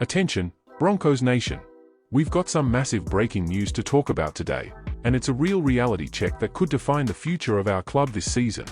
Attention, Broncos Nation! We've got some massive breaking news to talk about today, and it's a real reality check that could define the future of our club this season.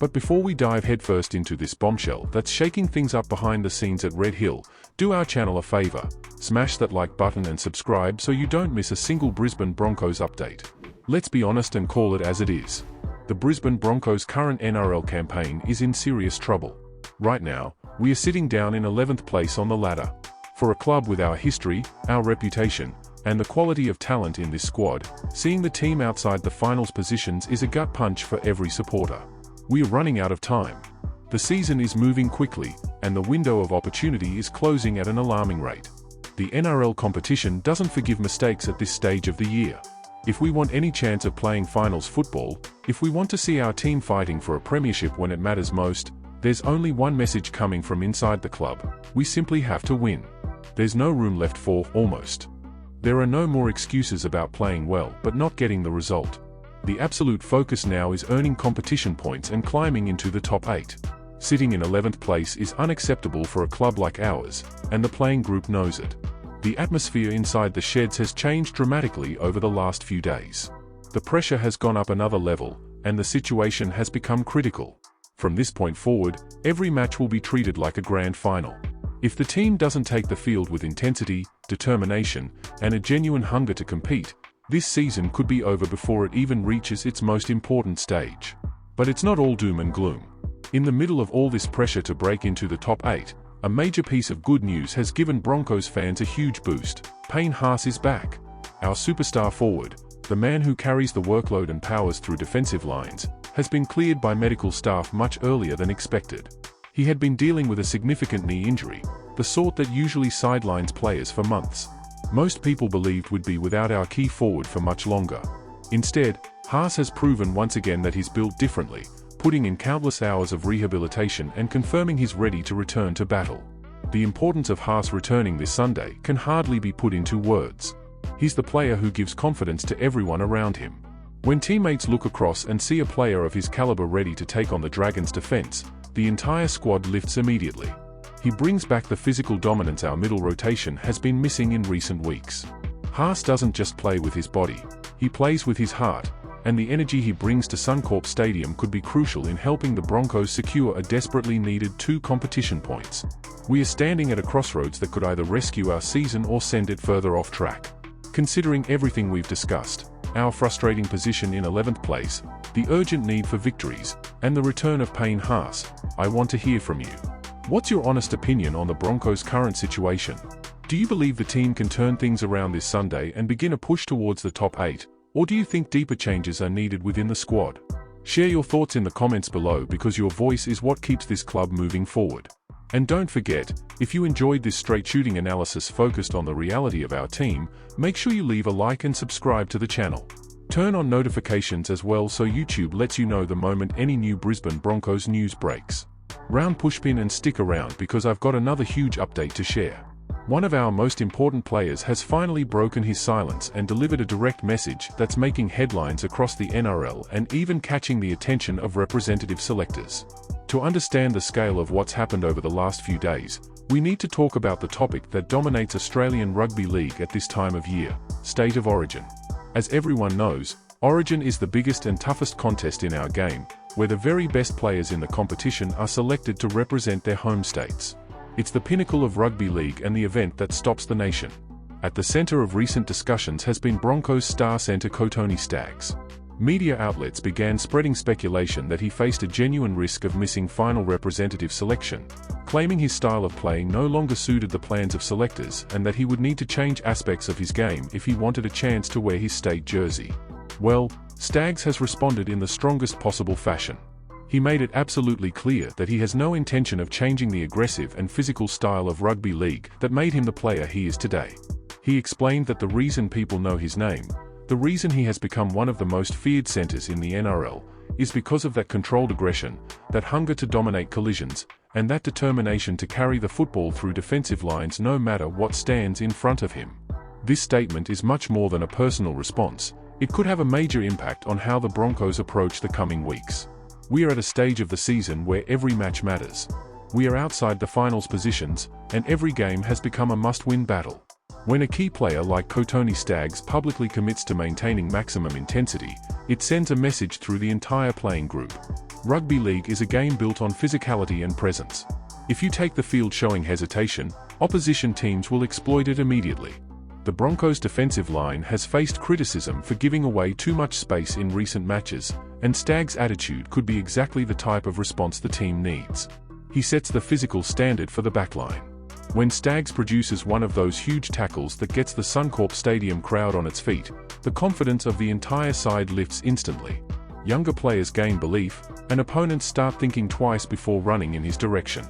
But before we dive headfirst into this bombshell that's shaking things up behind the scenes at Red Hill, do our channel a favor, smash that like button and subscribe so you don't miss a single Brisbane Broncos update. Let's be honest and call it as it is. The Brisbane Broncos' current NRL campaign is in serious trouble. Right now, we are sitting down in 11th place on the ladder. For a club with our history, our reputation, and the quality of talent in this squad, seeing the team outside the finals positions is a gut punch for every supporter. We are running out of time. The season is moving quickly, and the window of opportunity is closing at an alarming rate. The NRL competition doesn't forgive mistakes at this stage of the year. If we want any chance of playing finals football, if we want to see our team fighting for a premiership when it matters most, there's only one message coming from inside the club: we simply have to win. There's no room left for almost. There are no more excuses about playing well but not getting the result. The absolute focus now is earning competition points and climbing into the top 8. Sitting in 11th place is unacceptable for a club like ours, and the playing group knows it. The atmosphere inside the sheds has changed dramatically over the last few days. The pressure has gone up another level, and the situation has become critical. From this point forward, every match will be treated like a grand final. If the team doesn't take the field with intensity, determination, and a genuine hunger to compete, this season could be over before it even reaches its most important stage. But it's not all doom and gloom. In the middle of all this pressure to break into the top 8, a major piece of good news has given Broncos fans a huge boost. Payne Haas is back. Our superstar forward, the man who carries the workload and powers through defensive lines, has been cleared by medical staff much earlier than expected. He had been dealing with a significant knee injury, the sort that usually sidelines players for months. Most people believed we'd be without our key forward for much longer. Instead, Haas has proven once again that he's built differently, putting in countless hours of rehabilitation and confirming he's ready to return to battle. The importance of Haas returning this Sunday can hardly be put into words. He's the player who gives confidence to everyone around him. When teammates look across and see a player of his caliber ready to take on the Dragons' defense, the entire squad lifts immediately. He brings back the physical dominance our middle rotation has been missing in recent weeks. Haas doesn't just play with his body, he plays with his heart, and the energy he brings to Suncorp Stadium could be crucial in helping the Broncos secure a desperately needed 2 competition points. We are standing at a crossroads that could either rescue our season or send it further off track. Considering everything we've discussed, our frustrating position in 11th place, the urgent need for victories, and the return of Payne Haas, I want to hear from you. What's your honest opinion on the Broncos' current situation? Do you believe the team can turn things around this Sunday and begin a push towards the top 8, or do you think deeper changes are needed within the squad? Share your thoughts in the comments below because your voice is what keeps this club moving forward. And don't forget, if you enjoyed this straight-shooting analysis focused on the reality of our team, make sure you leave a like and subscribe to the channel. Turn on notifications as well so YouTube lets you know the moment any new Brisbane Broncos news breaks. Round pushpin and stick around because I've got another huge update to share. One of our most important players has finally broken his silence and delivered a direct message that's making headlines across the NRL and even catching the attention of representative selectors. To understand the scale of what's happened over the last few days, we need to talk about the topic that dominates Australian Rugby League at this time of year: State of Origin. As everyone knows, Origin is the biggest and toughest contest in our game, where the very best players in the competition are selected to represent their home states. It's the pinnacle of rugby league and the event that stops the nation. At the center of recent discussions has been Broncos star centre Kotoni Staggs. Media outlets began spreading speculation that he faced a genuine risk of missing final representative selection, claiming his style of play no longer suited the plans of selectors and that he would need to change aspects of his game if he wanted a chance to wear his state jersey. Well, Staggs has responded in the strongest possible fashion. He made it absolutely clear that he has no intention of changing the aggressive and physical style of rugby league that made him the player he is today. He explained that the reason people know his name, the reason he has become one of the most feared centers in the NRL, is because of that controlled aggression, that hunger to dominate collisions, and that determination to carry the football through defensive lines no matter what stands in front of him. This statement is much more than a personal response. It could have a major impact on how the Broncos approach the coming weeks. We are at a stage of the season where every match matters. We are outside the finals positions, and every game has become a must-win battle. When a key player like Kotoni Staggs publicly commits to maintaining maximum intensity, it sends a message through the entire playing group. Rugby league is a game built on physicality and presence. If you take the field showing hesitation, opposition teams will exploit it immediately. The Broncos' defensive line has faced criticism for giving away too much space in recent matches, and Staggs' attitude could be exactly the type of response the team needs. He sets the physical standard for the backline. When Staggs produces one of those huge tackles that gets the Suncorp Stadium crowd on its feet, the confidence of the entire side lifts instantly. Younger players gain belief, and opponents start thinking twice before running in his direction.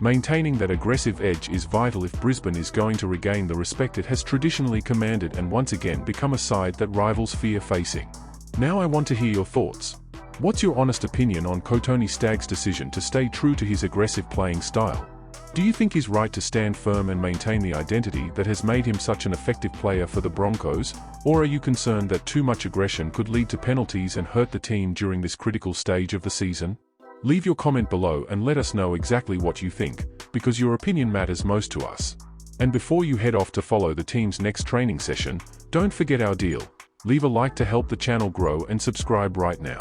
Maintaining that aggressive edge is vital if Brisbane is going to regain the respect it has traditionally commanded and once again become a side that rivals fear facing. Now I want to hear your thoughts. What's your honest opinion on Kotoni Staggs' decision to stay true to his aggressive playing style? Do you think he's right to stand firm and maintain the identity that has made him such an effective player for the Broncos, or are you concerned that too much aggression could lead to penalties and hurt the team during this critical stage of the season? Leave your comment below and let us know exactly what you think, because your opinion matters most to us. And before you head off to follow the team's next training session, don't forget our deal. Leave a like to help the channel grow and subscribe right now.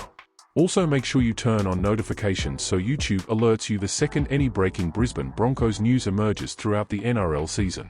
Also make sure you turn on notifications so YouTube alerts you the second any breaking Brisbane Broncos news emerges throughout the NRL season.